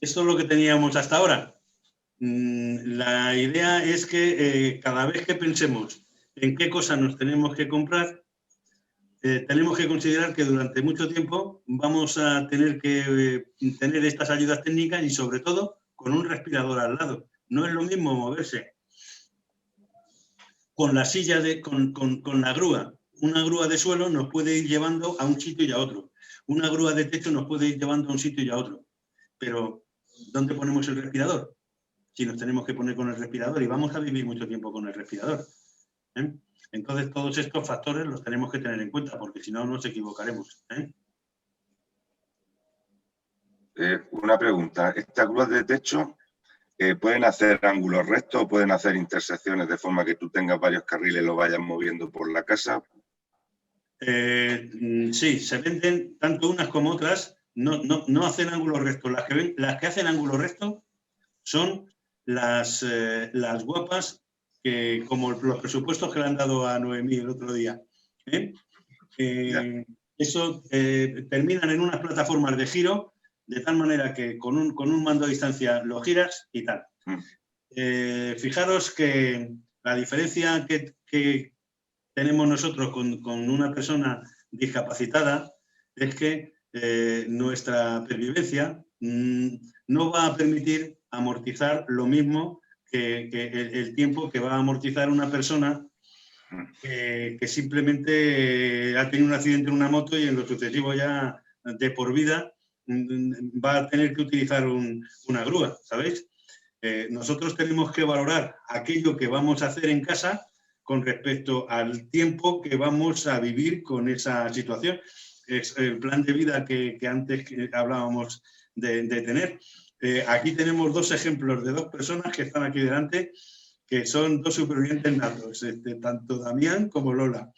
Esto es lo que teníamos hasta ahora. La idea es que cada vez que pensemos en qué cosa nos tenemos que comprar, tenemos que considerar que durante mucho tiempo vamos a tener que tener estas ayudas técnicas y sobre todo con un respirador al lado. No es lo mismo moverse con la silla, con la grúa. Una grúa de suelo nos puede ir llevando a un sitio y a otro. Una grúa de techo nos puede ir llevando a un sitio y a otro. Pero, ¿dónde ponemos el respirador? Si nos tenemos que poner con el respirador y vamos a vivir mucho tiempo con el respirador. Entonces, todos estos factores los tenemos que tener en cuenta, porque si no, nos equivocaremos. Una pregunta. ¿Estas grúas de techo pueden hacer ángulos rectos o pueden hacer intersecciones de forma que tú tengas varios carriles y lo vayas moviendo por la casa? Sí, se venden tanto unas como otras. No hacen ángulos rectos. Las que hacen ángulos rectos son las guapas, que como los presupuestos que le han dado a Noemí el otro día. Eso terminan en unas plataformas de giro, de tal manera que con un mando a distancia lo giras y tal. Fijaros que la diferencia que tenemos nosotros con una persona discapacitada es que nuestra pervivencia no va a permitir amortizar lo mismo que el tiempo que va a amortizar una persona que simplemente ha tenido un accidente en una moto y en lo sucesivo ya de por vida va a tener que utilizar una grúa, ¿sabéis? Nosotros tenemos que valorar aquello que vamos a hacer en casa con respecto al tiempo que vamos a vivir con esa situación. Es el plan de vida que antes hablábamos de tener. Aquí tenemos dos ejemplos de dos personas que están aquí delante, que son dos supervivientes natos, tanto Damián como Lola.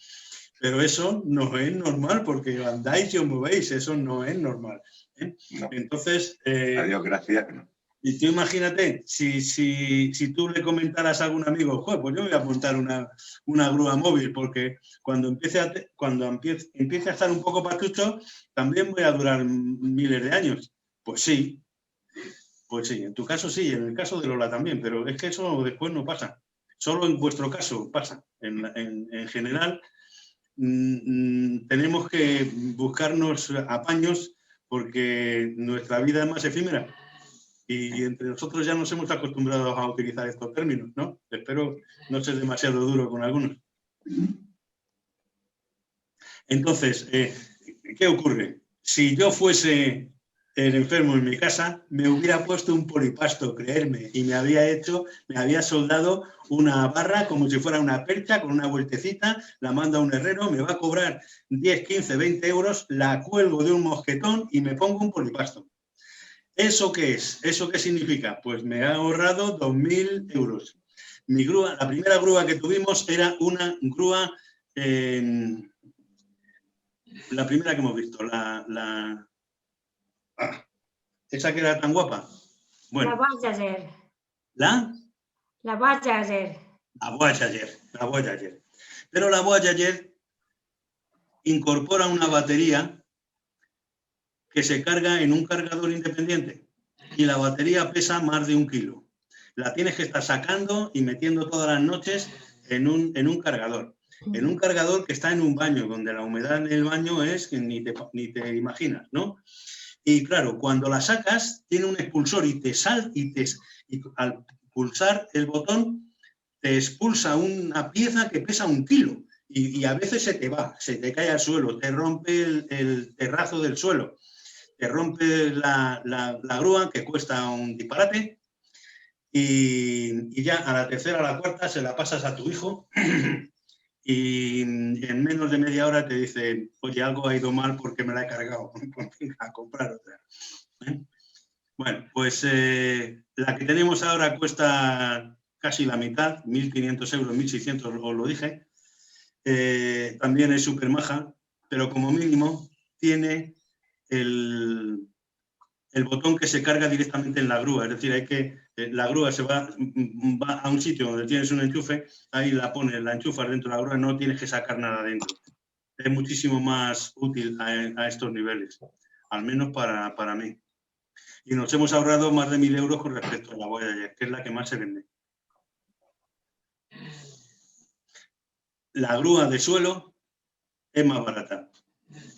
Pero eso no es normal, porque andáis y os movéis, eso no es normal. No. Entonces... Adiós, gracias. Y tú imagínate, si tú le comentaras a algún amigo, pues yo voy a montar una grúa móvil, porque cuando empiece a estar un poco pachucho, también voy a durar miles de años. Pues sí, en tu caso sí, en el caso de Lola también, pero es que eso después no pasa. Solo en vuestro caso pasa. En general, tenemos que buscarnos apaños porque nuestra vida es más efímera. Y entre nosotros ya nos hemos acostumbrado a utilizar estos términos, ¿no? Espero no ser demasiado duro con algunos. Entonces, ¿qué ocurre? Si yo fuese el enfermo en mi casa, me hubiera puesto un polipasto, creerme, y me había soldado una barra como si fuera una percha con una vueltecita, la mando a un herrero, me va a cobrar 10, 15, 20 euros, la cuelgo de un mosquetón y me pongo un polipasto. ¿Eso qué es? ¿Eso qué significa? Pues me ha ahorrado 2.000 euros. Mi grúa, la primera grúa que tuvimos era una grúa, la primera que hemos visto, esa que era tan guapa. Bueno, la Voyager. La Voyager. La Voyager. Pero la Voyager incorpora una batería que se carga en un cargador independiente y la batería pesa más de 1 kilo. La tienes que estar sacando y metiendo todas las noches en un cargador. En un cargador que está en un baño, donde la humedad en el baño es que ni te imaginas, ¿no? Y claro, cuando la sacas, tiene un expulsor y al pulsar el botón, te expulsa una pieza que pesa 1 kilo. Y a veces se te cae al suelo, te rompe el terrazo del suelo. Te rompe la grúa, que cuesta un disparate, y ya a la tercera o la cuarta se la pasas a tu hijo y en menos de media hora te dice, oye, algo ha ido mal porque me la he cargado, a comprar otra. Bueno, pues la que tenemos ahora cuesta casi la mitad, 1.500 euros, 1.600, os lo dije. También es súper maja, pero como mínimo tiene el botón que se carga directamente en la grúa, es decir, la grúa va a un sitio donde tienes un enchufe, ahí la enchufas dentro de la grúa, no tienes que sacar nada dentro. Es muchísimo más útil a estos niveles, al menos para mí. Y nos hemos ahorrado más de 1.000 euros con respecto a la Voyager, que es la que más se vende. La grúa de suelo es más barata.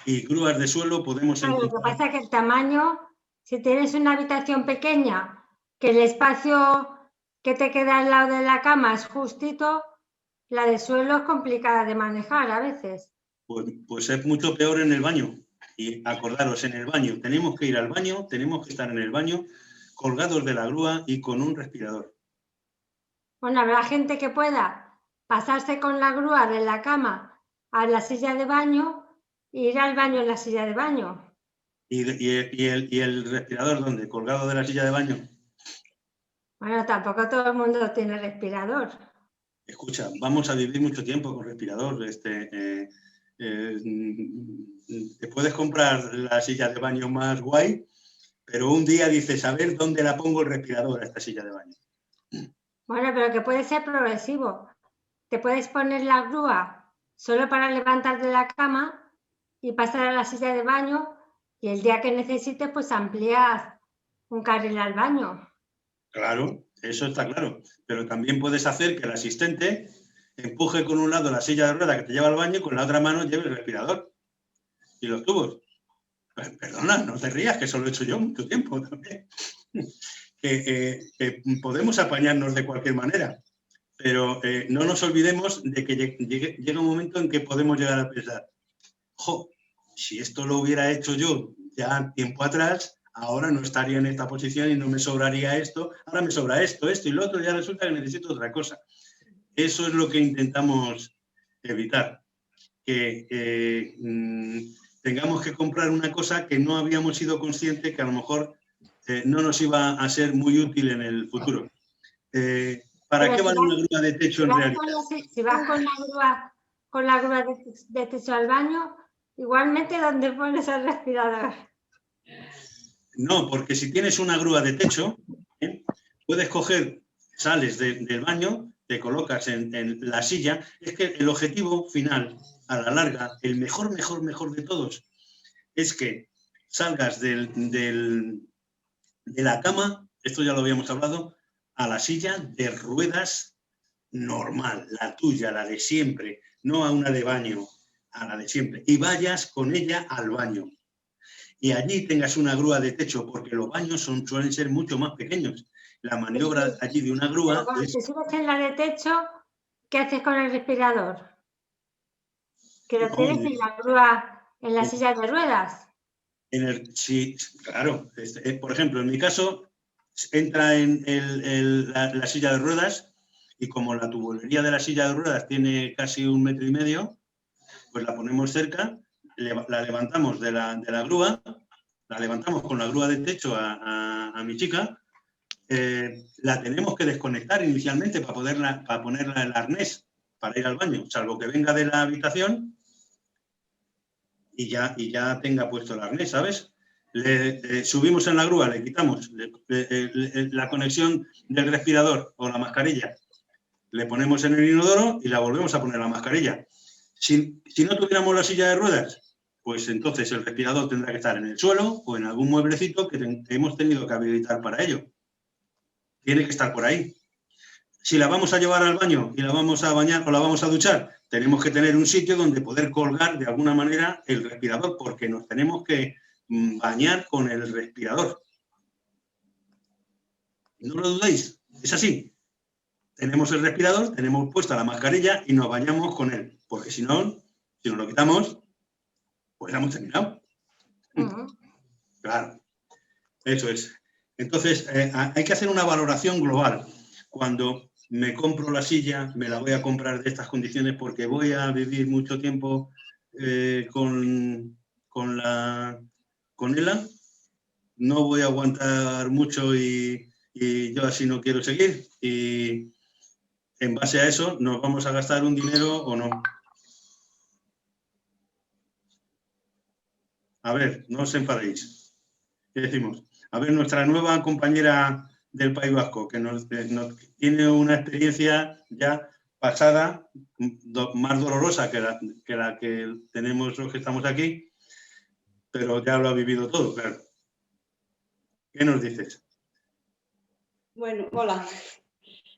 Y grúas de suelo podemos Lo que encontrar... pasa es que el tamaño, si tienes una habitación pequeña, que el espacio que te queda al lado de la cama es justito, la de suelo es complicada de manejar a veces. Pues es mucho peor en el baño. Y acordaros, en el baño, tenemos que ir al baño, tenemos que estar en el baño, colgados de la grúa y con un respirador. Bueno, habrá gente que pueda pasarse con la grúa de la cama a la silla de baño e ir al baño en la silla de baño. ¿Y el respirador dónde? ¿Colgado de la silla de baño? Bueno, tampoco todo el mundo tiene respirador. Escucha, vamos a vivir mucho tiempo con respirador. Te puedes comprar la silla de baño más guay, pero un día dices, a ver dónde la pongo el respirador a esta silla de baño. Bueno, pero que puede ser progresivo. Te puedes poner la grúa solo para levantar de la cama y pasar a la silla de baño, y el día que necesites, pues amplías un carril al baño. Claro, eso está claro. Pero también puedes hacer que el asistente empuje con un lado la silla de ruedas que te lleva al baño y con la otra mano lleve el respirador y los tubos. Perdona, no te rías, que eso lo he hecho yo mucho tiempo también. Que podemos apañarnos de cualquier manera, pero no nos olvidemos de que llega un momento en que podemos llegar a pensar, jo, si esto lo hubiera hecho yo ya tiempo atrás, ahora no estaría en esta posición y no me sobraría esto, ahora me sobra esto y lo otro, ya resulta que necesito otra cosa. Eso es lo que intentamos evitar, que tengamos que comprar una cosa que no habíamos sido conscientes que a lo mejor no nos iba a ser muy útil en el futuro. ¿Para qué vale una grúa de techo en realidad? Si vas con la grúa de techo al baño, igualmente, ¿dónde pones el respirador? No, porque si tienes una grúa de techo, puedes coger, sales del baño, te colocas en la silla. Es que el objetivo final, a la larga, el mejor de todos, es que salgas de la cama, esto ya lo habíamos hablado, a la silla de ruedas normal, la tuya, la de siempre, no a una de baño, a la de siempre, y vayas con ella al baño. Y allí tengas una grúa de techo, porque los baños suelen ser mucho más pequeños. La maniobra allí de una grúa... Cuando te subes en la de techo, ¿qué haces con el respirador? ¿Que lo tienes en la grúa, en la silla de ruedas? Sí, claro. Por ejemplo, en mi caso, entra en la silla de ruedas y como la tubolería de la silla de ruedas tiene casi 1,5 metros, pues la ponemos cerca, la levantamos de la grúa, la levantamos con la grúa de techo a mi chica, la tenemos que desconectar inicialmente para ponerla el arnés para ir al baño, salvo que venga de la habitación y ya tenga puesto el arnés, ¿sabes? Subimos en la grúa, le quitamos la conexión del respirador o la mascarilla, le ponemos en el inodoro y la volvemos a poner la mascarilla. Si no tuviéramos la silla de ruedas, pues entonces el respirador tendrá que estar en el suelo o en algún mueblecito que hemos tenido que habilitar para ello. Tiene que estar por ahí. Si la vamos a llevar al baño y la vamos a bañar o la vamos a duchar, tenemos que tener un sitio donde poder colgar de alguna manera el respirador, porque nos tenemos que bañar con el respirador. No lo dudéis, es así. Tenemos el respirador, tenemos puesta la mascarilla y nos bañamos con él, porque si no, si nos lo quitamos, pues ya hemos terminado. Claro, eso es. Entonces, hay que hacer una valoración global. Cuando me compro la silla, me la voy a comprar de estas condiciones porque voy a vivir mucho tiempo con ella. No voy a aguantar mucho y yo así no quiero seguir. Y en base a eso, ¿nos vamos a gastar un dinero o no? A ver, no os enfadéis. ¿Qué decimos? A ver, nuestra nueva compañera del País Vasco, que nos tiene una experiencia ya pasada, más dolorosa que la que tenemos los que estamos aquí, pero ya lo ha vivido todo, claro. ¿Qué nos dices? Bueno, hola.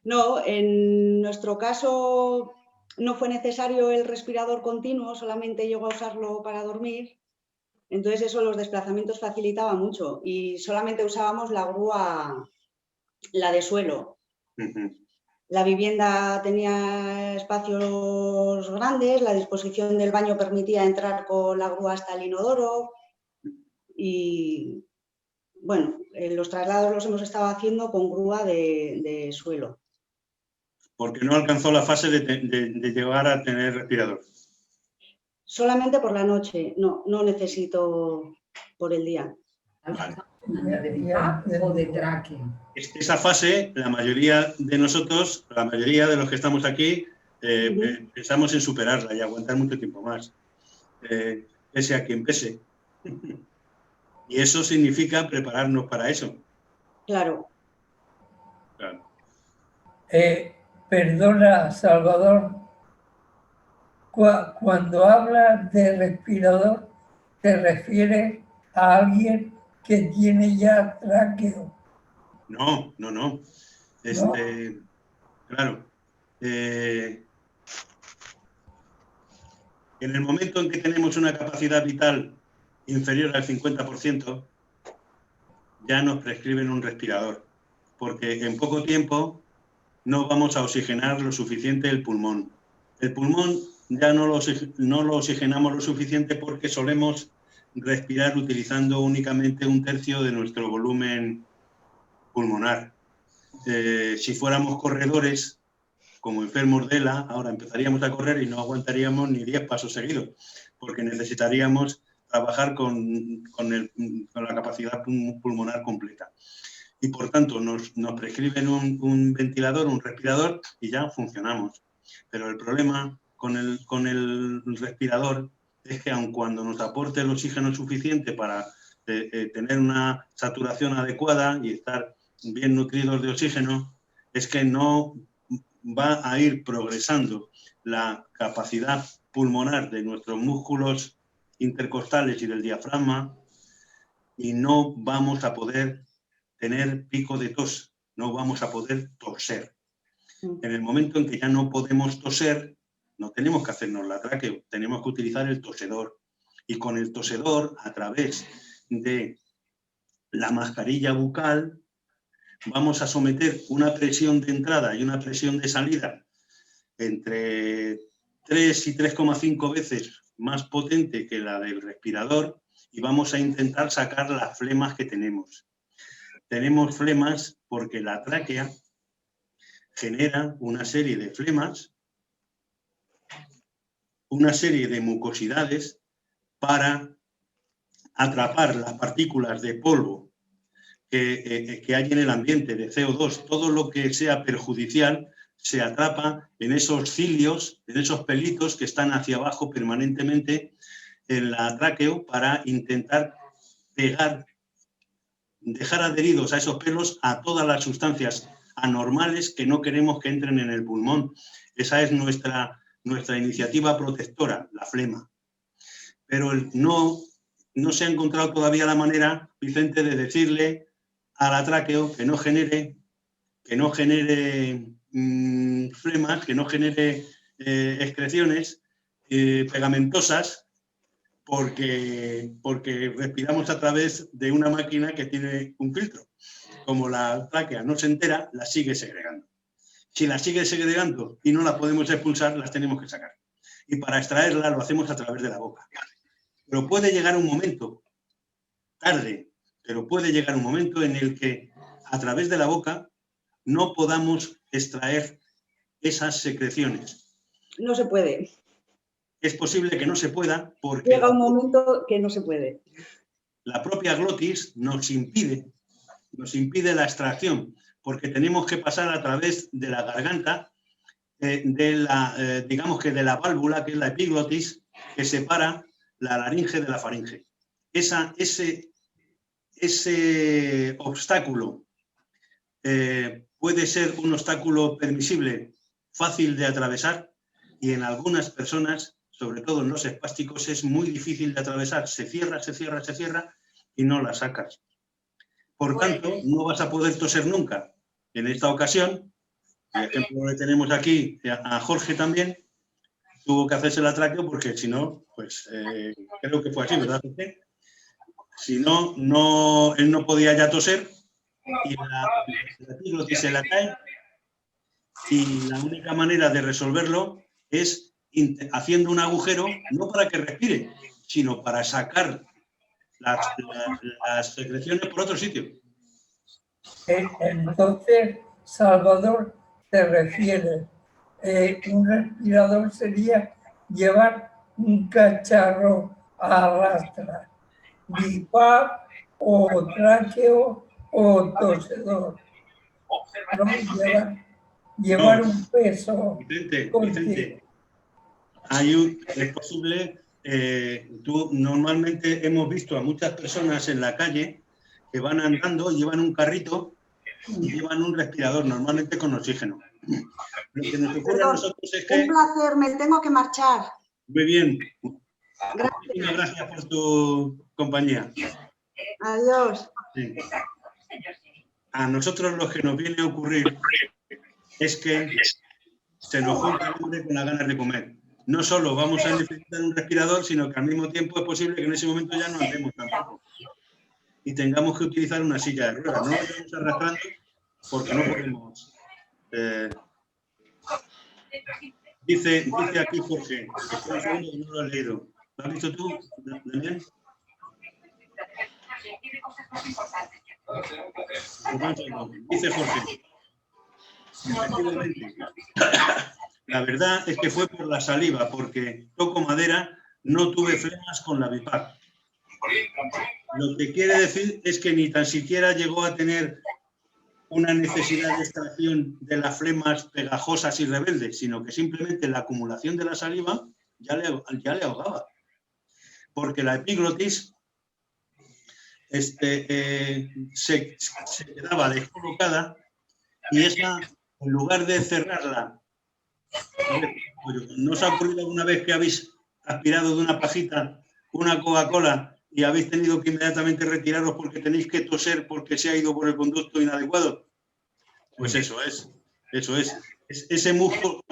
No, en nuestro caso no fue necesario el respirador continuo, solamente llegó a usarlo para dormir. Entonces eso los desplazamientos facilitaba mucho y solamente usábamos la grúa, la de suelo. La vivienda tenía espacios grandes, la disposición del baño permitía entrar con la grúa hasta el inodoro y, bueno, los traslados los hemos estado haciendo con grúa de suelo. Porque no alcanzó la fase de llegar a tener respirador. Solamente por la noche, no necesito por el día. Vale. O de tráqueo. Esa fase, la mayoría de nosotros, la mayoría de los que estamos aquí, pensamos en superarla y aguantar mucho tiempo más, pese a quien pese. Y eso significa prepararnos para eso. Claro. Claro. Perdona, Salvador, cuando hablas de respirador, ¿te refieres a alguien que tiene ya tráqueo? No. Claro. En el momento en que tenemos una capacidad vital inferior al 50%, ya nos prescriben un respirador, porque en poco tiempo no vamos a oxigenar lo suficiente el pulmón. El pulmón ya no lo oxigenamos lo suficiente porque solemos respirar utilizando únicamente 1/3 de nuestro volumen pulmonar. Si fuéramos corredores, como enfermos de ELA, ahora empezaríamos a correr y no aguantaríamos ni 10 pasos seguidos, porque necesitaríamos trabajar con la capacidad pulmonar completa. Y por tanto nos prescriben un ventilador, un respirador y ya funcionamos. Pero el problema con el respirador es que aun cuando nos aporte el oxígeno suficiente para tener una saturación adecuada y estar bien nutridos de oxígeno, es que no va a ir progresando la capacidad pulmonar de nuestros músculos intercostales y del diafragma y no vamos a poder tener pico de tos, no vamos a poder toser. En el momento en que ya no podemos toser, no tenemos que hacernos la tráqueo, tenemos que utilizar el tosedor. Y con el tosedor, a través de la mascarilla bucal, vamos a someter una presión de entrada y una presión de salida entre 3 y 3,5 veces más potente que la del respirador y vamos a intentar sacar las flemas que tenemos. Tenemos flemas porque la tráquea genera una serie de flemas, una serie de mucosidades para atrapar las partículas de polvo que hay en el ambiente, de CO2. Todo lo que sea perjudicial se atrapa en esos cilios, en esos pelitos que están hacia abajo permanentemente en la tráqueo para intentar pegar, dejar adheridos a esos pelos a todas las sustancias anormales que no queremos que entren en el pulmón. Esa es nuestra iniciativa protectora, la flema. Pero no se ha encontrado todavía la manera, Vicente, de decirle a la tráqueo que no genere flemas, que no genere excreciones pegamentosas, porque respiramos a través de una máquina que tiene un filtro. Como la tráquea no se entera, la sigue segregando. Si la sigue segregando y no la podemos expulsar, las tenemos que sacar. Y para extraerla lo hacemos a través de la boca. Pero puede llegar un momento, tarde, pero puede llegar un momento en el que a través de la boca no podamos extraer esas secreciones. No se puede. Es posible que no se pueda porque llega un momento que no se puede. La propia glotis nos impide la extracción, porque tenemos que pasar a través de la garganta, digamos que de la válvula, que es la epiglotis, que separa la laringe de la faringe. Ese obstáculo puede ser un obstáculo permisible, fácil de atravesar, y en algunas personas, sobre todo en los espásticos, es muy difícil de atravesar. Se cierra y no la sacas. Por tanto, no vas a poder toser nunca. En esta ocasión, el ejemplo que tenemos aquí, a Jorge también, tuvo que hacerse la tráqueo porque si no, pues creo que fue así, ¿verdad, Jorge? Si no, él no podía ya toser y la epiglotis se la cae, y la única manera de resolverlo es haciendo un agujero, no para que respire, sino para sacar las secreciones por otro sitio. Entonces, Salvador, te refieres, un respirador sería llevar un cacharro a arrastrar, BiPAP o tráqueo o tosedor. No, llevar un peso. Vicente, es posible, normalmente hemos visto a muchas personas en la calle que van andando, llevan un carrito y llevan un respirador, normalmente con oxígeno. Lo que nos ocurre a nosotros es que... Un placer, me tengo que marchar. Muy bien. Gracias. Muchas gracias por tu compañía. Adiós. Sí. A nosotros lo que nos viene a ocurrir es que se nos junta el hambre con las ganas de comer. No solo vamos a necesitar un respirador, sino que al mismo tiempo es posible que en ese momento ya no andemos tampoco. Y tengamos que utilizar una silla de ruedas. No nos vamos arrastrando porque no podemos. Dice aquí Jorge, espera un segundo que no lo he leído. ¿Lo has visto tú, Daniel? Dice Jorge. La verdad es que fue por la saliva, porque toco madera, no tuve flemas con la BiPAP. Lo que quiere decir es que ni tan siquiera llegó a tener una necesidad de extracción de las flemas pegajosas y rebeldes, sino que simplemente la acumulación de la saliva ya le ahogaba. Porque la epiglotis se quedaba descolocada y esa, en lugar de cerrarla, ¿no os ha ocurrido alguna vez que habéis aspirado de una pajita una Coca-Cola y habéis tenido que inmediatamente retiraros porque tenéis que toser porque se ha ido por el conducto inadecuado? Pues eso es. Ese músculo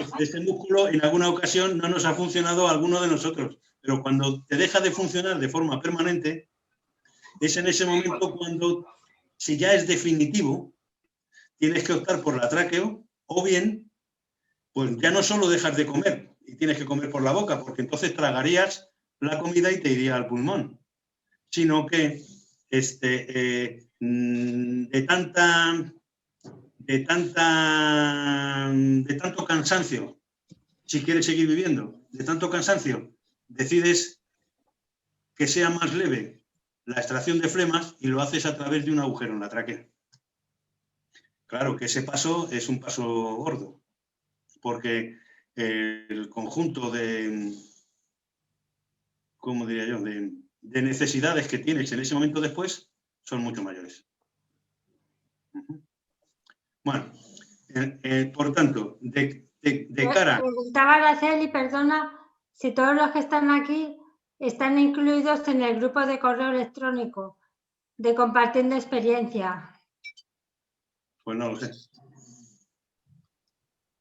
en alguna ocasión no nos ha funcionado a alguno de nosotros, pero cuando te deja de funcionar de forma permanente, es en ese momento cuando, si ya es definitivo, tienes que optar por la tráqueo o bien, pues ya no solo dejas de comer y tienes que comer por la boca, porque entonces tragarías la comida y te iría al pulmón, sino que de tanto cansancio, si quieres seguir viviendo, de tanto cansancio, decides que sea más leve la extracción de flemas y lo haces a través de un agujero en la tráquea. Claro que ese paso es un paso gordo, porque el conjunto de, ¿cómo diría yo?, de necesidades que tienes en ese momento después son mucho mayores. Bueno, por tanto, de cara... Preguntaba Araceli, perdona, si todos los que están aquí están incluidos en el grupo de correo electrónico de compartiendo experiencia. Pues no lo sé.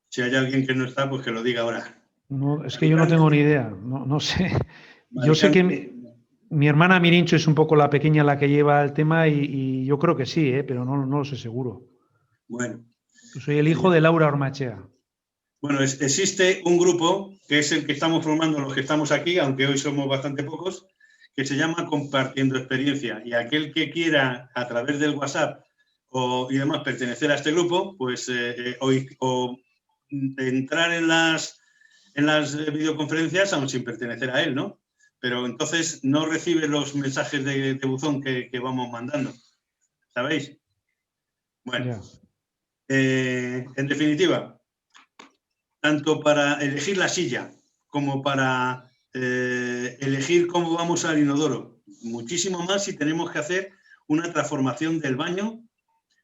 Si hay alguien que no está, pues que lo diga ahora. No, es que yo no tengo ni idea, no sé. Yo sé que mi hermana Mirincho es un poco la pequeña la que lleva el tema y yo creo que sí, pero no lo sé seguro. Bueno. Yo soy el hijo de Laura Ormachea. Bueno, existe un grupo, que es el que estamos formando los que estamos aquí, aunque hoy somos bastante pocos, que se llama Compartiendo Experiencia. Y aquel que quiera, a través del WhatsApp y demás, pertenecer a este grupo, pues o entrar en las videoconferencias, aun sin pertenecer a él, ¿no? Pero entonces no recibe los mensajes de buzón que vamos mandando. ¿Sabéis? Bueno, en definitiva, tanto para elegir la silla como para elegir cómo vamos al inodoro, muchísimo más si tenemos que hacer una transformación del baño,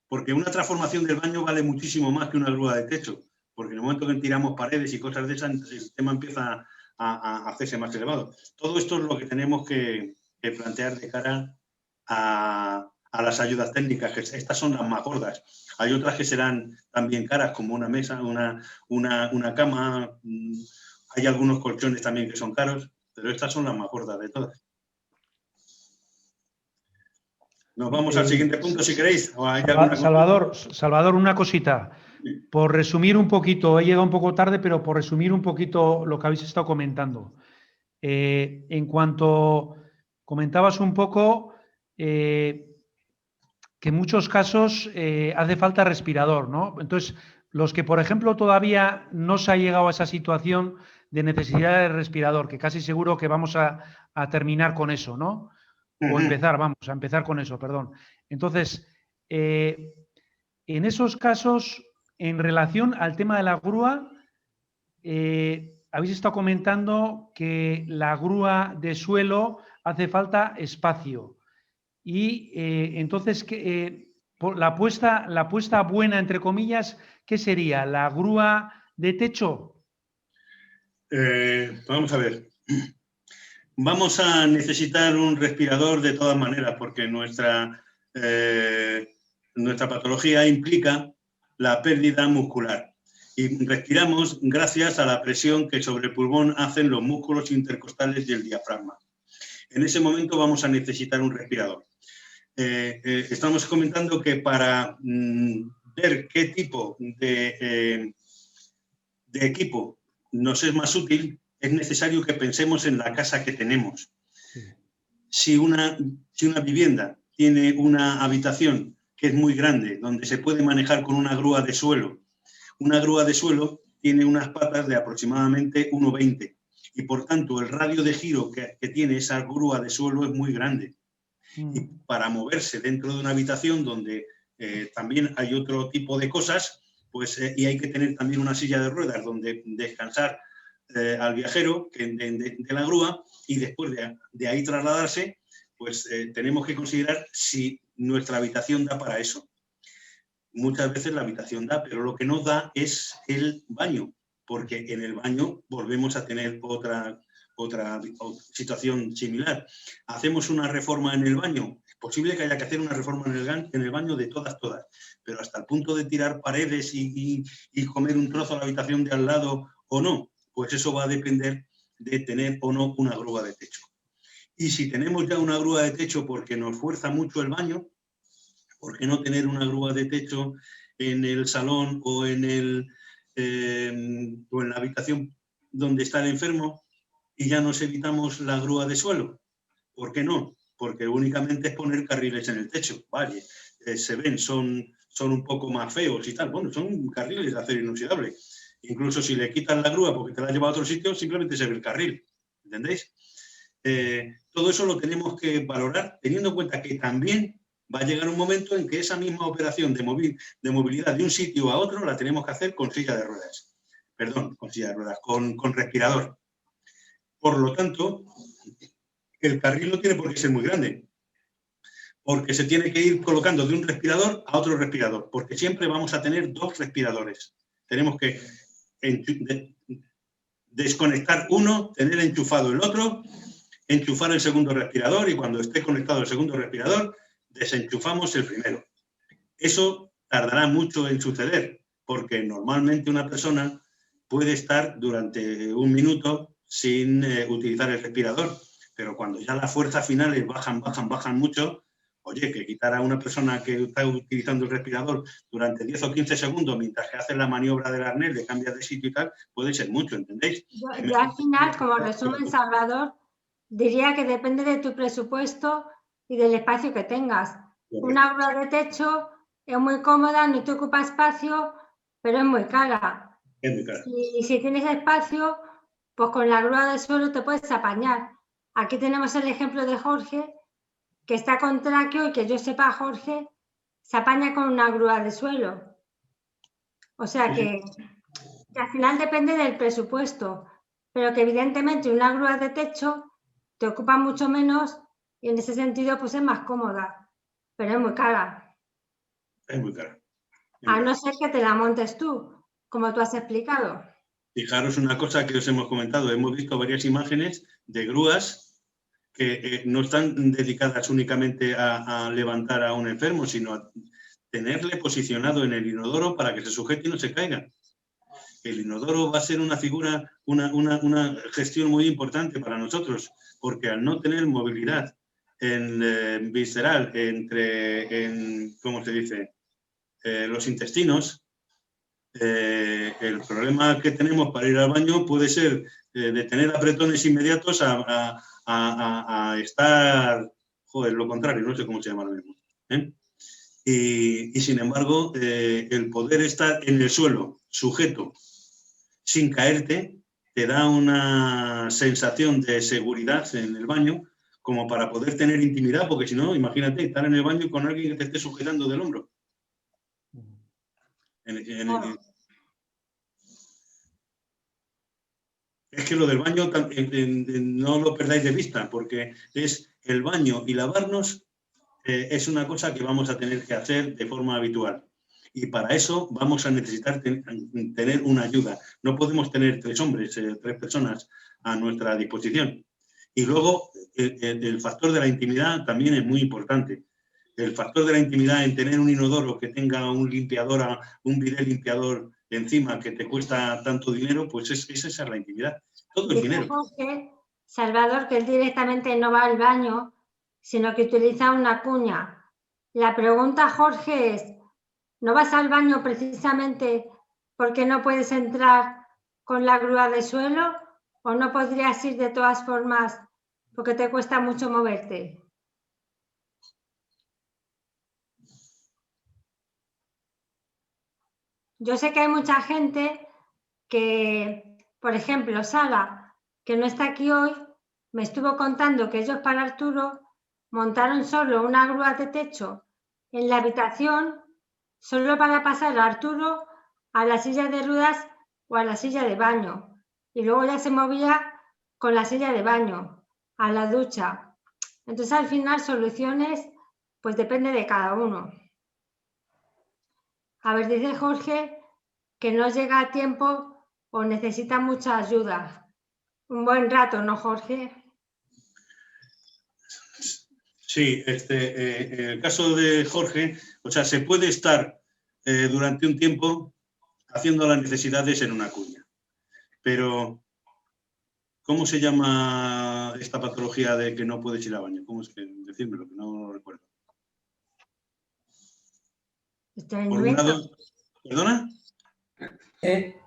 porque una transformación del baño vale muchísimo más que una grúa de techo, porque en el momento que tiramos paredes y cosas de esas, el tema empieza a hacerse más elevado. Todo esto es lo que tenemos que plantear de cara a a las ayudas técnicas, que estas son las más gordas. Hay otras que serán también caras, como una mesa, una cama. Hay algunos colchones también que son caros, pero estas son las más gordas de todas. Nos vamos al siguiente punto, si queréis. ¿O hay Salvador, una cosita. Por resumir un poquito, he llegado un poco tarde, pero por resumir un poquito lo que habéis estado comentando. En cuanto comentabas un poco que en muchos casos hace falta respirador, ¿no? Entonces, los que, por ejemplo, todavía no se ha llegado a esa situación de necesidad de respirador, que casi seguro que vamos a terminar con eso, ¿no? O vamos a empezar con eso, perdón. Entonces, en esos casos, en relación al tema de la grúa, habéis estado comentando que la grúa de suelo hace falta espacio. Y entonces, la puesta buena, entre comillas, ¿qué sería? ¿La grúa de techo? Vamos a ver. Vamos a necesitar un respirador de todas maneras, porque nuestra patología implica la pérdida muscular. Y respiramos gracias a la presión que sobre el pulmón hacen los músculos intercostales y el diafragma. En ese momento vamos a necesitar un respirador. Estamos comentando que para ver qué tipo de equipo nos es más útil, es necesario que pensemos en la casa que tenemos. Si una vivienda tiene una habitación que es muy grande, donde se puede manejar con una grúa de suelo tiene unas patas de aproximadamente 1,20 y por tanto el radio de giro que tiene esa grúa de suelo es muy grande. Y para moverse dentro de una habitación donde también hay otro tipo de cosas, pues, y hay que tener también una silla de ruedas donde descansar al viajero de la grúa y después de ahí trasladarse, pues tenemos que considerar si nuestra habitación da para eso. Muchas veces la habitación da, pero lo que no da es el baño, porque en el baño volvemos a tener otra situación similar. Hacemos una reforma en el baño, es posible que haya que hacer una reforma en el baño de todas, pero hasta el punto de tirar paredes y comer un trozo a la habitación de al lado o no, pues eso va a depender de tener o no una grúa de techo. Y si tenemos ya una grúa de techo porque nos fuerza mucho el baño, ¿por qué no tener una grúa de techo en el salón o en la habitación donde está el enfermo y ya nos evitamos la grúa de suelo? ¿Por qué no? Porque únicamente es poner carriles en el techo. Vale, se ven, son un poco más feos y tal. Bueno, son carriles de acero inoxidable. Incluso si le quitas la grúa porque te la lleva a otro sitio, simplemente se ve el carril. ¿Entendéis? Todo eso lo tenemos que valorar teniendo en cuenta que también va a llegar un momento en que esa misma operación de movilidad de un sitio a otro la tenemos que hacer con silla de ruedas. Perdón, con silla de ruedas, con respirador. Por lo tanto, el carril no tiene por qué ser muy grande, porque se tiene que ir colocando de un respirador a otro respirador, porque siempre vamos a tener dos respiradores. Tenemos que desconectar uno, tener enchufado el otro, enchufar el segundo respirador y cuando esté conectado el segundo respirador, desenchufamos el primero. Eso tardará mucho en suceder, porque normalmente una persona puede estar durante un minuto sin utilizar el respirador, pero cuando ya las fuerzas finales bajan mucho, oye, que quitar a una persona que está utilizando el respirador durante 10 o 15 segundos mientras que hace la maniobra del arnés, le cambia de sitio y tal, puede ser mucho, ¿entendéis? Yo al final, como resumen, Salvador, diría que depende de tu presupuesto y del espacio que tengas. Una grúa de techo es muy cómoda, no te ocupa espacio, pero es muy cara. Es muy cara. Y si tienes espacio, pues con la grúa de suelo te puedes apañar. Aquí tenemos el ejemplo de Jorge, que está con tráqueo y que yo sepa, Jorge se apaña con una grúa de suelo. O sea que al final depende del presupuesto, pero que evidentemente una grúa de techo te ocupa mucho menos y en ese sentido pues es más cómoda, pero es muy cara. Es muy cara. A no ser que te la montes tú, como tú has explicado. Fijaros una cosa que os hemos comentado, hemos visto varias imágenes de grúas que no están dedicadas únicamente a levantar a un enfermo, sino a tenerle posicionado en el inodoro para que se sujete y no se caiga. El inodoro va a ser una figura, una gestión muy importante para nosotros, porque al no tener movilidad visceral ¿cómo se dice?, los intestinos, el problema que tenemos para ir al baño puede ser de tener apretones inmediatos a estar, joder, lo contrario, no sé cómo se llama ahora mismo, ¿eh? Y sin embargo, el poder estar en el suelo, sujeto, sin caerte, te da una sensación de seguridad en el baño como para poder tener intimidad, porque si no, imagínate, estar en el baño con alguien que te esté sujetando del hombro. Es que lo del baño no lo perdáis de vista, porque es el baño y lavarnos es una cosa que vamos a tener que hacer de forma habitual. Y para eso vamos a necesitar tener una ayuda. No podemos tener 3 hombres, 3 personas a nuestra disposición. Y luego el factor de la intimidad también es muy importante. El factor de la intimidad en tener un inodoro que tenga un limpiador, un bidet limpiador encima que te cuesta tanto dinero, pues esa es la intimidad. Todo es dinero. Jorge, Salvador, que él directamente no va al baño, sino que utiliza una cuña. La pregunta, Jorge, es, ¿no vas al baño precisamente porque no puedes entrar con la grúa de suelo o no podrías ir de todas formas porque te cuesta mucho moverte? Yo sé que hay mucha gente que, por ejemplo, Sara, que no está aquí hoy, me estuvo contando que ellos para Arturo montaron solo una grúa de techo en la habitación solo para pasar a Arturo a la silla de ruedas o a la silla de baño. Y luego ya se movía con la silla de baño, a la ducha. Entonces, al final, soluciones, pues depende de cada uno. A ver, dice Jorge que no llega a tiempo o necesita mucha ayuda. Un buen rato, ¿no, Jorge? Sí, en el caso de Jorge, o sea, se puede estar durante un tiempo haciendo las necesidades en una cuña. Pero, ¿cómo se llama esta patología de que no puedes ir al baño? ¿Cómo es que? Decírmelo, que no lo recuerdo. Por un lado, ¿perdona?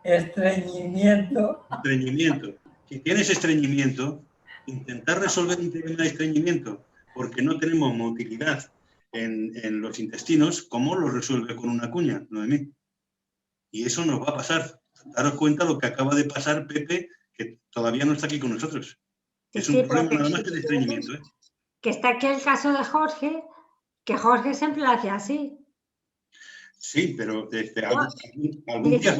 Estreñimiento. Estreñimiento. Si tienes estreñimiento, intentar resolver un problema de estreñimiento porque no tenemos motilidad en los intestinos, ¿cómo lo resuelve con una cuña, Noemí? Y eso nos va a pasar. Daros cuenta lo que acaba de pasar Pepe, que todavía no está aquí con nosotros. Es un problema nada más que de estreñimiento, ¿eh? Que está aquí el caso de Jorge, que Jorge siempre lo hace así. Sí, pero algún día...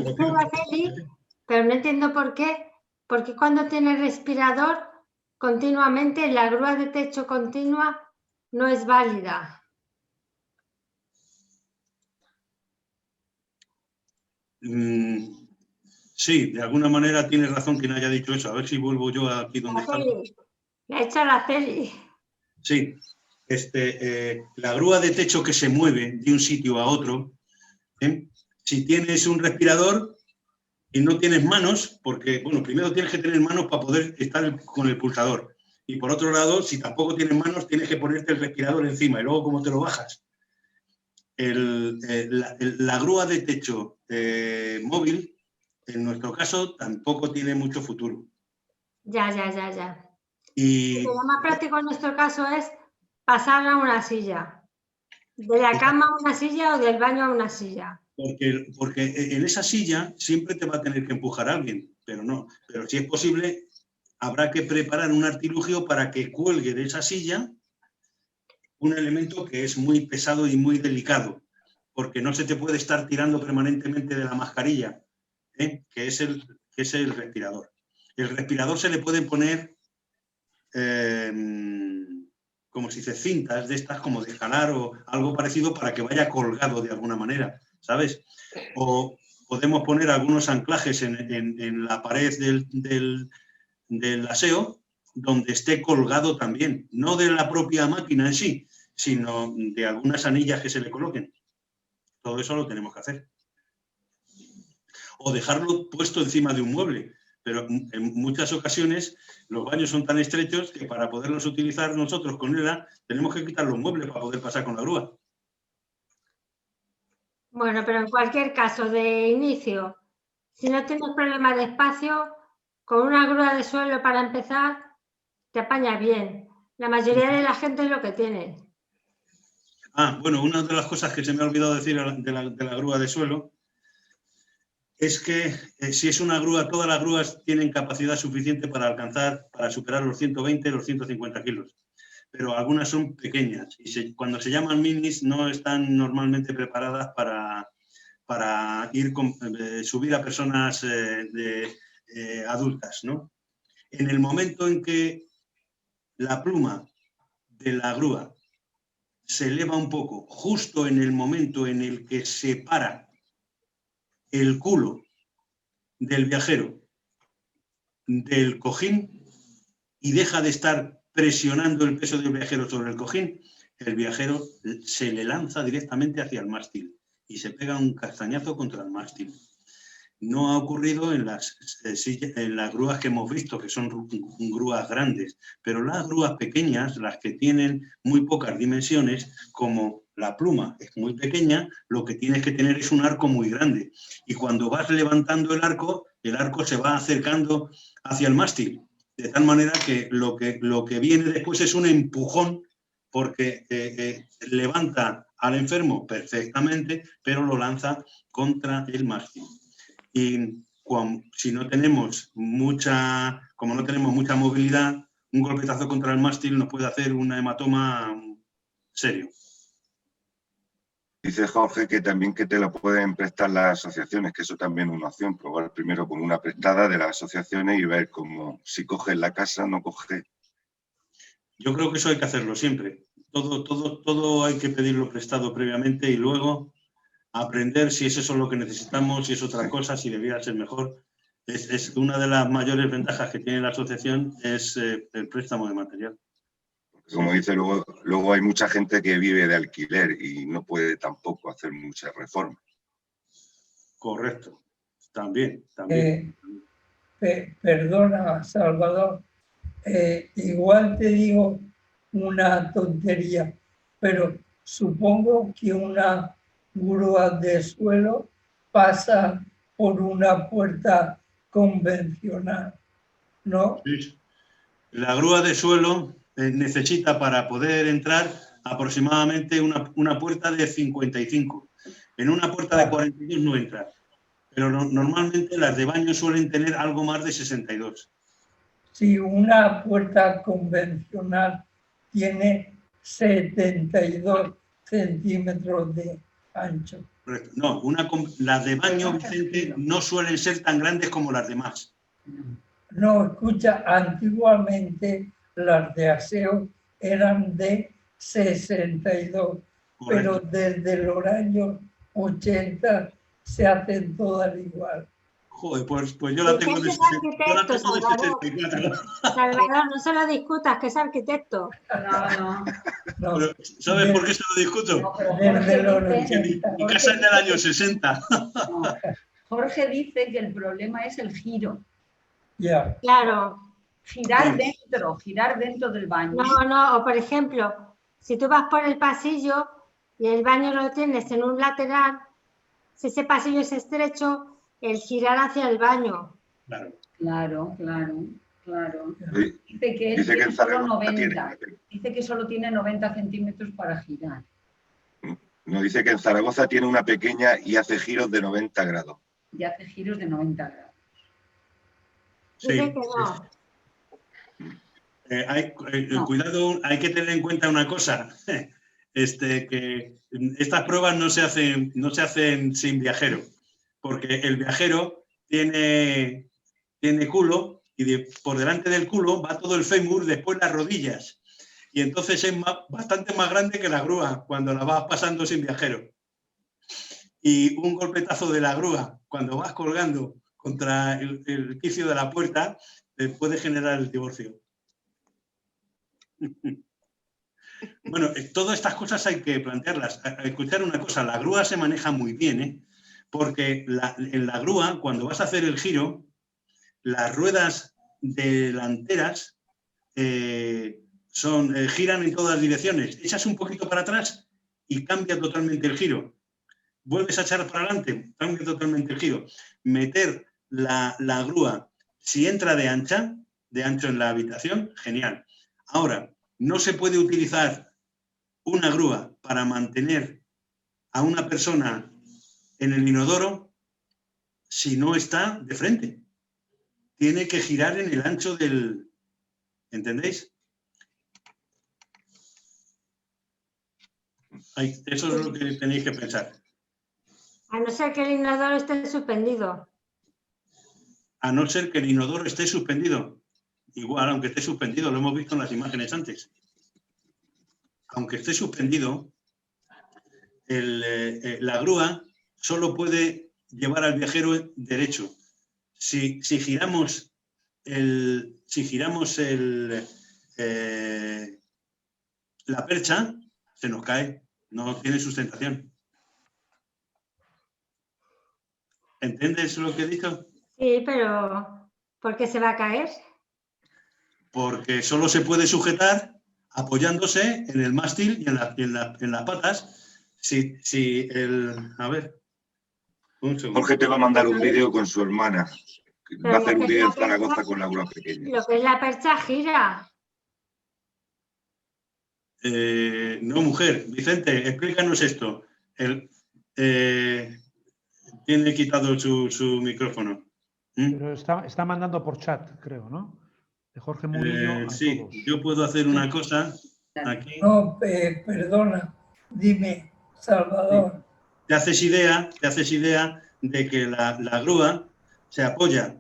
Pero no entiendo por qué. Porque cuando tiene respirador continuamente, la grúa de techo continua no es válida. Sí, de alguna manera tienes razón quien haya dicho eso. A ver si vuelvo yo aquí donde estaba. Le ha hecho la peli. Sí, la grúa de techo que se mueve de un sitio a otro, si tienes un respirador y no tienes manos, porque, bueno, primero tienes que tener manos para poder estar con el pulsador. Y por otro lado, si tampoco tienes manos, tienes que ponerte el respirador encima y luego cómo te lo bajas. La grúa de techo móvil, en nuestro caso, tampoco tiene mucho futuro. Ya. Y lo más práctico en nuestro caso es pasar a una silla. De la cama a una silla o del baño a una silla. Porque en esa silla siempre te va a tener que empujar a alguien, pero no. Pero si es posible, habrá que preparar un artilugio para que cuelgue de esa silla un elemento que es muy pesado y muy delicado, porque no se te puede estar tirando permanentemente de la mascarilla, que es el respirador. El respirador se le pueden poner, como se dice, cintas de estas como de jalar o algo parecido para que vaya colgado de alguna manera, ¿sabes? O podemos poner algunos anclajes en la pared del aseo donde esté colgado también, no de la propia máquina en sí, sino de algunas anillas que se le coloquen. Todo eso lo tenemos que hacer. O dejarlo puesto encima de un mueble, pero en muchas ocasiones los baños son tan estrechos que para poderlos utilizar nosotros con ELA tenemos que quitar los muebles para poder pasar con la grúa. Bueno, pero en cualquier caso, de inicio, si no tienes problema de espacio, con una grúa de suelo para empezar, te apañas bien. La mayoría de la gente es lo que tiene. Ah, bueno, una de las cosas que se me ha olvidado decir de la grúa de suelo es que si es una grúa, todas las grúas tienen capacidad suficiente para superar los 120, los 150 kilos. Pero algunas son pequeñas y cuando se llaman minis no están normalmente preparadas para subir a personas adultas, ¿no? En el momento en que la pluma de la grúa se eleva un poco, justo en el momento en el que separa el culo del viajero del cojín y deja de estar presionando el peso del viajero sobre el cojín, el viajero se le lanza directamente hacia el mástil y se pega un castañazo contra el mástil. No ha ocurrido en las grúas que hemos visto, que son grúas grandes, pero las grúas pequeñas, las que tienen muy pocas dimensiones, como la pluma es muy pequeña, lo que tienes que tener es un arco muy grande. Y cuando vas levantando el arco se va acercando hacia el mástil, de tal manera que lo que viene después es un empujón, porque levanta al enfermo perfectamente, pero lo lanza contra el mástil. Y si no tenemos como no tenemos mucha movilidad, un golpetazo contra el mástil nos puede hacer un hematoma serio. Dice Jorge que también que te lo pueden prestar las asociaciones, que eso también es una opción, probar primero con una prestada de las asociaciones y ver cómo, si coges la casa, no coges. Yo creo que eso hay que hacerlo siempre. Todo hay que pedirlo prestado previamente y luego aprender si es eso lo que necesitamos, si es otra cosa, si debiera ser mejor. Es una de las mayores ventajas que tiene la asociación es el préstamo de material. Como dice, luego hay mucha gente que vive de alquiler y no puede tampoco hacer muchas reformas. Correcto. También. Perdona, Salvador, igual te digo una tontería, pero supongo que una grúa de suelo pasa por una puerta convencional, ¿no? Sí. La grúa de suelo necesita para poder entrar aproximadamente una puerta de 55. En una puerta de 42 no entra, pero normalmente las de baño suelen tener algo más de 62. Si una puerta convencional tiene 72 centímetros de ancho. Correcto. No, las de baño, Vicente, no suelen ser tan grandes como las demás. No, escucha, antiguamente las de aseo eran de 62, correcto, pero desde los años 80 se hacen todas igual. Joder, pues yo la tengo de 64. Salvador, no se lo discutas, que es arquitecto. No. Pero, ¿sabes por qué se lo discuto? No, desde los 80. Mi casa es del año 60. No. Jorge dice que el problema es el giro. Ya. Claro. Girar dentro del baño. No, o por ejemplo, si tú vas por el pasillo y el baño lo tienes en un lateral, si ese pasillo es estrecho, el girar hacia el baño. Claro. Dice que solo tiene 90 centímetros para girar. Nos dice que en Zaragoza tiene una pequeña y hace giros de 90 grados. Y hace giros de 90 grados. Sí, dice que no. Cuidado, hay que tener en cuenta una cosa, que estas pruebas no se hacen sin viajero, porque el viajero tiene culo y por delante del culo va todo el fémur, después las rodillas, y entonces es bastante más grande que la grúa cuando la vas pasando sin viajero. Y un golpetazo de la grúa cuando vas colgando contra el quicio de la puerta puede generar el divorcio. Bueno, todas estas cosas hay que plantearlas. Escuchar una cosa, la grúa se maneja muy bien, ¿eh? Porque en la grúa, cuando vas a hacer el giro, las ruedas delanteras giran en todas direcciones. Echas un poquito para atrás y cambia totalmente el giro. Vuelves a echar para adelante, cambia totalmente el giro. Meter la grúa, si entra de ancho en la habitación, genial. Ahora, no se puede utilizar una grúa para mantener a una persona en el inodoro si no está de frente. Tiene que girar en el ancho del... ¿Entendéis? Eso es lo que tenéis que pensar. A no ser que el inodoro esté suspendido. A no ser que el inodoro esté suspendido. Igual, aunque esté suspendido, lo hemos visto en las imágenes antes. Aunque esté suspendido, la grúa solo puede llevar al viajero derecho. Si giramos la percha, se nos cae, no tiene sustentación. ¿Entiendes lo que he dicho? Sí, pero ¿por qué se va a caer? Porque solo se puede sujetar apoyándose en el mástil y en las patas. A ver, un segundo. Jorge te va a mandar un vídeo con su hermana. Va a hacer un vídeo en Zaragoza con la grúa pequeña. Lo que es la percha gira. No, mujer. Vicente, explícanos esto. Tiene quitado su micrófono. Pero está mandando por chat, creo, ¿no? De Jorge Murillo a sí, todos. yo puedo hacer una cosa aquí. No, perdona, dime, Salvador. Te haces idea de que la grúa se apoya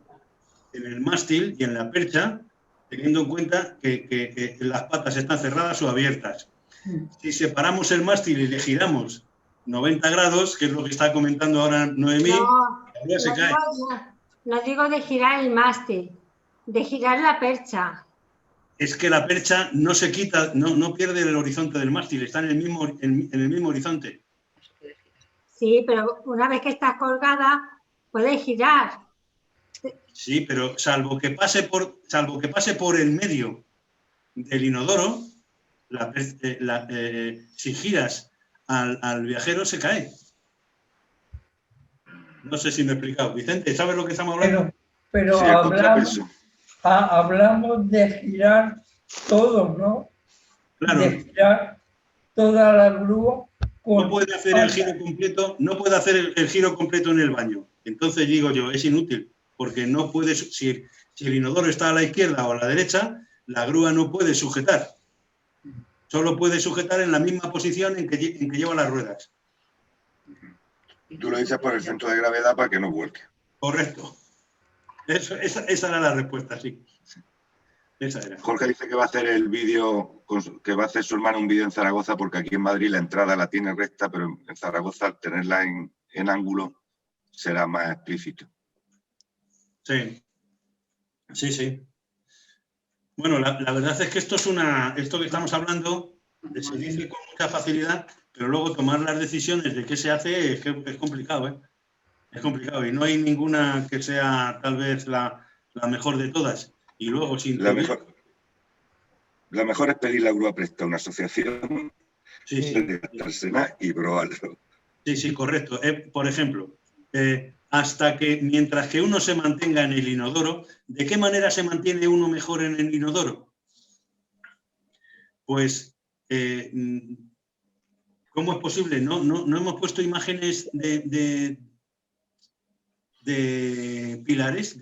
en el mástil y en la percha, teniendo en cuenta que las patas están cerradas o abiertas. Si separamos el mástil y le giramos 90 grados, que es lo que está comentando ahora Noemí, la grúa se cae. No digo de girar el mástil, de girar la percha. Es que la percha no se quita, no pierde el horizonte del mástil, está en el mismo horizonte. Sí, pero una vez que está colgada, puede girar. Sí, pero salvo que pase por el medio del inodoro, si giras al viajero se cae. No sé si me he explicado. Vicente, ¿sabes lo que estamos hablando? Pero sí, hablamos de girar todo, ¿no? Claro. De girar toda la grúa. No puede hacer el giro completo, el giro completo en el baño. Entonces digo yo, es inútil, porque no puede, si el inodoro está a la izquierda o a la derecha, la grúa no puede sujetar. Solo puede sujetar en la misma posición en que lleva las ruedas. Tú lo dices por el centro de gravedad para que no vuelque. Correcto. Esa era la respuesta, sí. Esa era. Jorge dice que va a hacer el vídeo, que va a hacer su hermano un vídeo en Zaragoza, porque aquí en Madrid la entrada la tiene recta, pero en Zaragoza al tenerla en ángulo será más explícito. Sí. Sí, sí. Bueno, la verdad es que esto que estamos hablando se dice con mucha facilidad, pero luego tomar las decisiones de qué se hace es complicado, ¿eh? Es complicado y no hay ninguna que sea tal vez la mejor de todas. Y luego sin la mejor es pedir la grúa presta a una asociación, sí. Y probarlo. Sí, correcto. Por ejemplo, mientras que uno se mantenga en el inodoro, ¿de qué manera se mantiene uno mejor en el inodoro? Pues, ¿cómo es posible? No hemos puesto imágenes de pilares.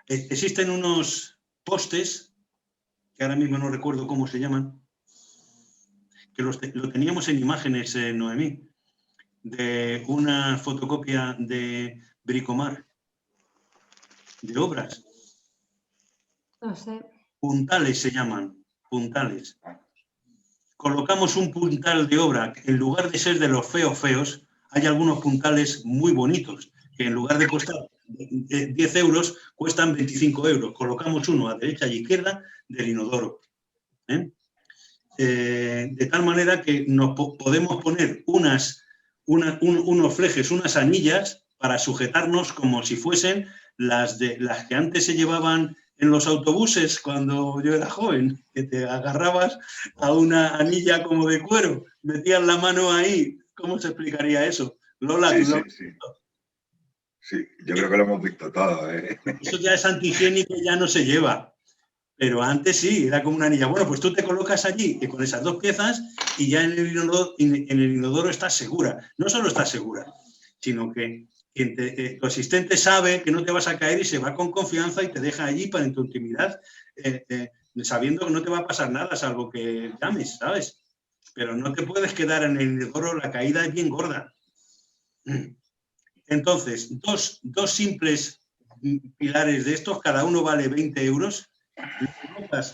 Existen unos postes, que ahora mismo no recuerdo cómo se llaman, que lo teníamos en imágenes, Noemí, de una fotocopia de Bricomar, de obras. No sé. Puntales se llaman, puntales. Colocamos un puntal de obra, en lugar de ser de los feos, hay algunos puntales muy bonitos, que en lugar de costar 10 euros cuestan 25 euros. Colocamos uno a derecha y izquierda del inodoro. De tal manera que nos podemos poner unos flejes, unas anillas para sujetarnos como si fuesen las que antes se llevaban en los autobuses cuando yo era joven, que te agarrabas a una anilla como de cuero, metías la mano ahí. ¿Cómo se explicaría eso? Lola, Sí, ¿tú sí, lo has sí. visto? Sí, yo creo que lo hemos visto todos, ¿eh? Eso ya es antihigiénico, ya no se lleva. Pero antes sí, era como una anilla. Bueno, pues tú te colocas allí con esas dos piezas y ya en el inodoro estás segura. No solo estás segura, sino que tu asistente sabe que no te vas a caer y se va con confianza y te deja allí para en tu intimidad, sabiendo que no te va a pasar nada, salvo que llames, ¿sabes? Pero no te puedes quedar en el inodoro, la caída es bien gorda. Entonces, dos simples pilares de estos, cada uno vale 20 euros,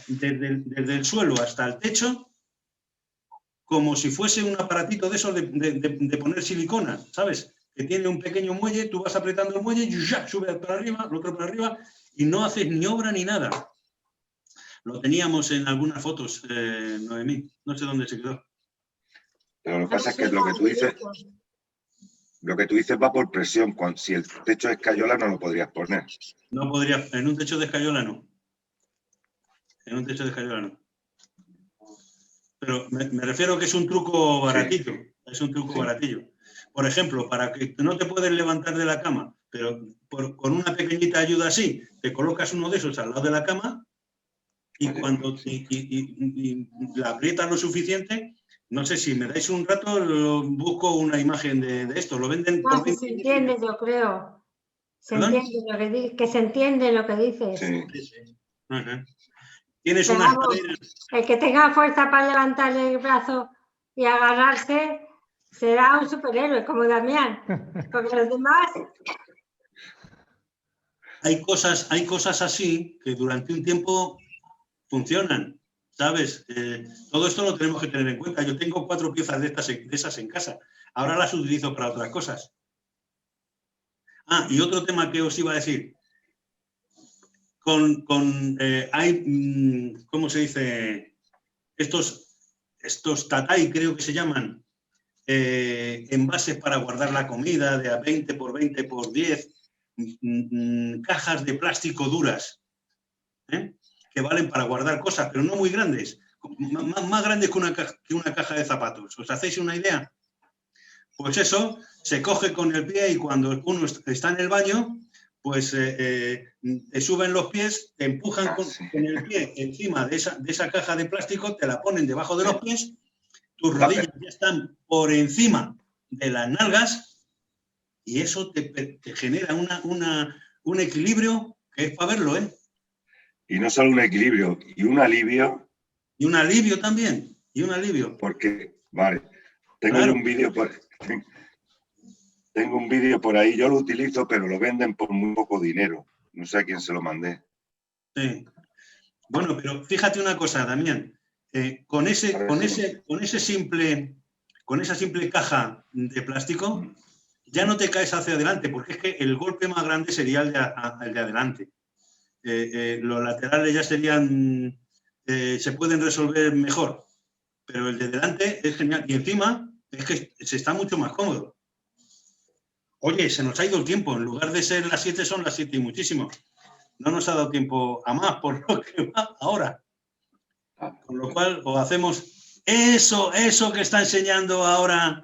desde el suelo hasta el techo, como si fuese un aparatito de esos de poner silicona, ¿sabes? Que tiene un pequeño muelle, tú vas apretando el muelle y ya sube para arriba, el otro para arriba, y no haces ni obra ni nada. Lo teníamos en algunas fotos, Noemí, no sé dónde se quedó. Pero lo que pasa es que lo que tú dices va por presión. Si el techo es escayola no lo podrías poner. No podría, en un techo de escayola no. En un techo de escayola no. Pero me refiero que es un truco baratito. Sí. Es un truco baratillo. Por ejemplo, para que no te puedes levantar de la cama, pero con una pequeñita ayuda así, te colocas uno de esos al lado de la cama y cuando la aprietas lo suficiente, no sé si me dais un rato, busco una imagen de esto. Lo venden por 20 se entiende, yo creo. Se entiende que se entiende lo que dices. Sí. Uh-huh. Tienes unas caderas. El que tenga fuerza para levantar el brazo y agarrarse será un superhéroe como Damián. Porque los demás... Hay cosas así que durante un tiempo funcionan, ¿sabes? Todo esto lo tenemos que tener en cuenta. Yo tengo 4 piezas de esas en casa. Ahora las utilizo para otras cosas. Ah, y otro tema que os iba a decir. Hay, ¿cómo se dice? Estos tatay, creo que se llaman, envases para guardar la comida de a 20 por 20 por 10, cajas de plástico duras, que valen para guardar cosas, pero no muy grandes, más grandes que una caja de zapatos. ¿Os hacéis una idea? Pues eso se coge con el pie y cuando uno está en el baño, pues te suben los pies, te empujan con el pie encima de esa caja de plástico, te la ponen debajo de los pies, tus rodillas ya están por encima de las nalgas y eso te genera un equilibrio que es para verlo, ¿eh? Y no solo un equilibrio, y un alivio. Y un alivio también, y un alivio. Porque, vale, tengo un vídeo por ahí, yo lo utilizo, pero lo venden por muy poco dinero. No sé a quién se lo mandé. Sí. Bueno, pero fíjate una cosa, Damián. Con esa simple caja de plástico, ya no te caes hacia adelante, porque es que el golpe más grande sería el de adelante. Los laterales ya serían, se pueden resolver mejor, pero el de delante es genial. Y encima es que se está mucho más cómodo. Oye, se nos ha ido el tiempo. En lugar de ser las 7, son las 7 y muchísimo. No nos ha dado tiempo a más por lo que va ahora. Con lo cual, o hacemos eso que está enseñando ahora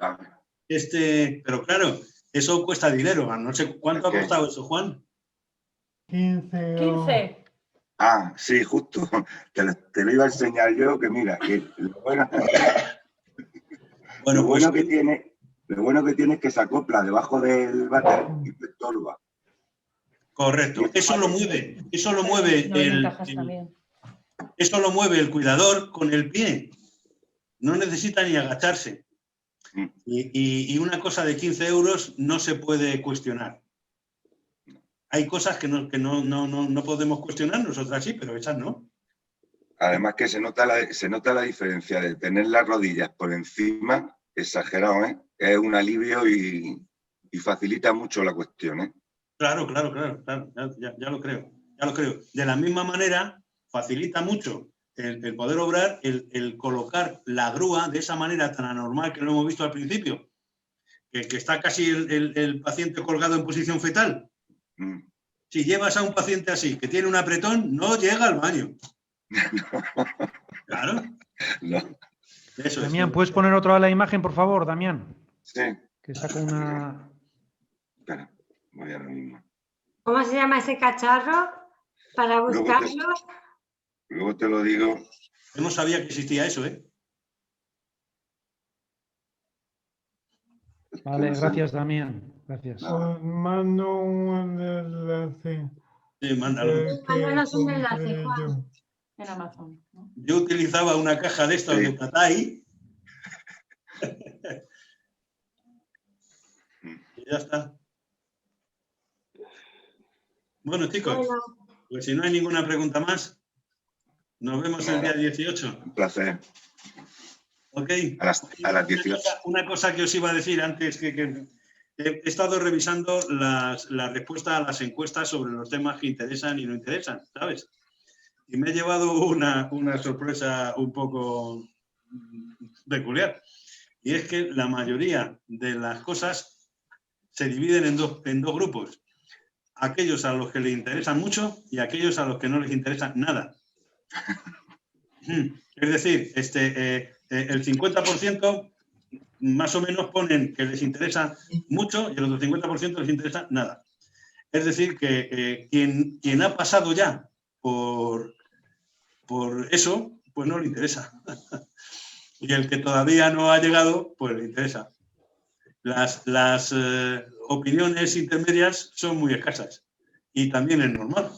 pero claro, eso cuesta dinero. No sé cuánto ha costado eso, Juan. 15. Ah, sí, justo. Te lo iba a enseñar yo, que mira, que lo bueno que tiene es que se acopla debajo del váter y te estorba. Correcto. Eso lo mueve el cuidador con el pie. No necesita ni agacharse. Y una cosa de 15 euros no se puede cuestionar. Hay cosas que no podemos cuestionar, nosotras sí, pero esas no. Además que se nota la diferencia de tener las rodillas por encima, exagerado, ¿eh? Es un alivio y facilita mucho la cuestión, ¿eh? Claro, ya lo creo. De la misma manera, facilita mucho el poder obrar, el colocar la grúa de esa manera tan anormal que lo hemos visto al principio, que está casi el paciente colgado en posición fetal. Si llevas a un paciente así, que tiene un apretón, no llega al baño. Claro. No. Eso Damián, es. ¿puedes poner otra vez la imagen, por favor, Damián? Sí. Que saco una... Espera, voy ahora mismo. ¿Cómo se llama ese cacharro? Para buscarlo. Luego te lo digo. Yo no sabía que existía eso, ¿eh? Vale, gracias, Damián. Gracias. Nada. Os mando un enlace. Sí, mándalo. Mándanos un enlace, Juan. yo. En Amazon, ¿no? Yo utilizaba una caja de estos Sí. de Tatay. Y ya está. Bueno, chicos, Bueno, pues si no hay ninguna pregunta más, nos vemos el día 18. Un placer. ¿Ok? A las 18. Una cosa que os iba a decir antes, que he estado revisando las respuestas a las encuestas sobre los temas que interesan y no interesan, ¿sabes? Y me he llevado una sorpresa un poco peculiar. Y es que la mayoría de las cosas se dividen en dos grupos. Aquellos a los que les interesan mucho y aquellos a los que no les interesa nada. Es decir, el 50% más o menos ponen que les interesa mucho y el otro 50% les interesa nada. Es decir, que quien ha pasado ya por eso, pues no le interesa. Y el que todavía no ha llegado, pues le interesa. Las opiniones intermedias son muy escasas. Y también es normal,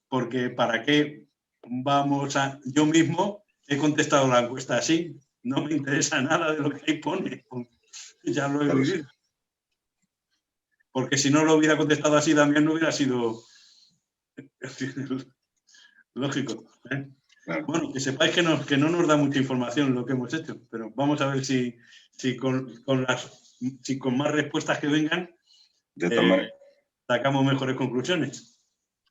porque ¿para qué vamos a...? Yo mismo he contestado la encuesta así, no me interesa nada de lo que ahí pone, ya lo he vivido. Porque si no lo hubiera contestado así, también no hubiera sido lógico, ¿eh? Claro. Bueno, que sepáis que no nos da mucha información lo que hemos hecho, pero vamos a ver si con más respuestas que vengan De todas maneras, sacamos mejores conclusiones.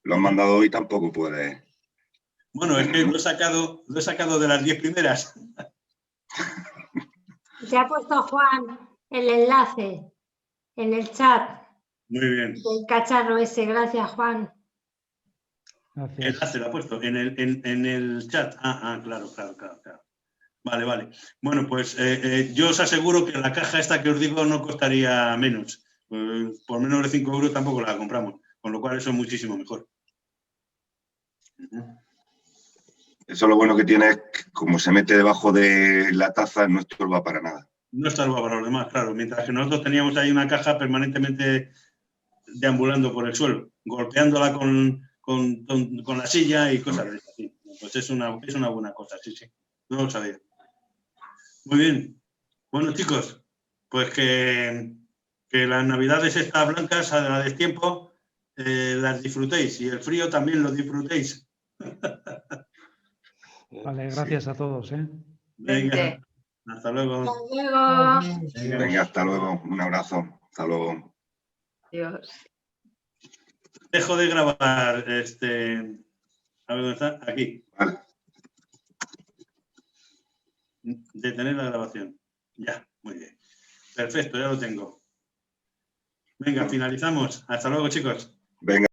lo han mandado hoy, tampoco puede. Bueno, es que lo he sacado de las 10 primeras. te ha puesto Juan el enlace en el chat Muy bien. del cacharro ese. Gracias, Juan. Gracias. Enlace lo ha puesto en el chat. Claro. Vale. Bueno, pues yo os aseguro que la caja esta que os digo no costaría menos. Por menos de 5 euros tampoco la compramos, con lo cual eso es muchísimo mejor. Eso lo bueno que tiene es que como se mete debajo de la taza, no estorba para nada. No estorba para los demás, claro. Mientras que nosotros teníamos ahí una caja permanentemente deambulando por el suelo, golpeándola con la silla y cosas de esas. Sí. Pues es una buena cosa, sí. No lo sabía. Muy bien. Bueno, chicos, pues que las navidades estas blancas a destiempo las disfrutéis y el frío también lo disfrutéis. Vale, gracias a todos, ¿eh? Venga, hasta luego. Hasta luego. Venga, hasta luego. Un abrazo. Hasta luego. Dios. Dejo de grabar a ver dónde está, aquí. Vale. Detener la grabación. Ya, muy bien. Perfecto, ya lo tengo. Venga, finalizamos. Hasta luego, chicos. Venga.